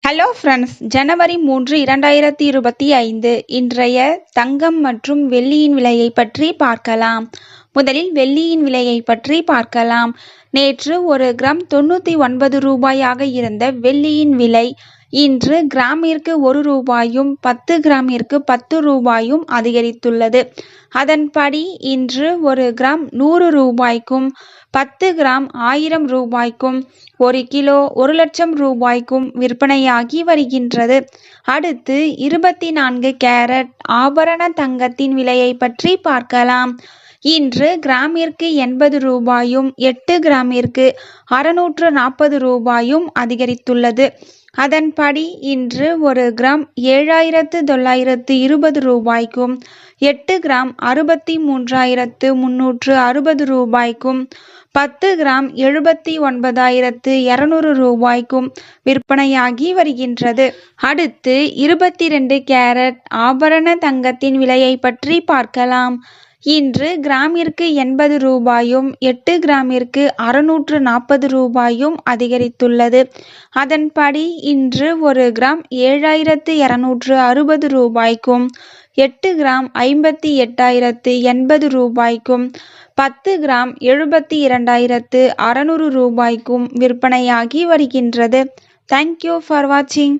Hello friends, ஜனவரி 3, 2025 இன்றைய தங்கம் மற்றும் வெள்ளியின் விலையை பற்றி பார்க்கலாம். முதலில் வெள்ளியின் விலையை பற்றி பார்க்கலாம். நேற்று ஒரு கிராம் 99 ரூபாயாக இருந்த வெள்ளியின் விலை இன்று கிராமிற்கு 1 ரூபாயும் 10 கிராமிற்கு 10 ரூபாயும் அதிகரித்துள்ளது. அதன்படி இன்று ஒரு கிராம் 100 ரூபாய்க்கும் 10 கிராம் 1000 ரூபாய்க்கும் 1 கிலோ 1 லட்சம் ரூபாய்க்கும் விற்பனையாகி வருகின்றது. அடுத்து 24 கேரட் ஆபரண தங்கத்தின் விலையை பற்றி பார்க்கலாம். இன்று கிராமிற்கு 80 ரூபாயும் 8 கிராமிற்கு 640 ரூபாயும் அதிகரித்துள்ளது. அதன்படி இன்று ஒரு கிராம் 7920 ரூபாய்க்கும் 8 கிராம் 63360 ரூபாய்க்கும் 10 கிராம் 79,200 ரூபாய்க்கும் விற்பனையாகி வருகின்றது. அடுத்து 22 கேரட் ஆபரண தங்கத்தின் விலையை பற்றி பார்க்கலாம். இன்று கிராமிற்கு 80 ரூபாயும் 8 கிராமிற்கு 640 ரூபாயும் அதிகரித்துள்ளது. அதன்படி இன்று ஒரு கிராம் 7,260 ரூபாய்க்கும் 8 கிராம் 58,080 ரூபாய்க்கும் 10 கிராம் 72,600 ரூபாய்க்கும் விற்பனையாகி வருகின்றது. தேங்க்யூ ஃபார் வாட்சிங்.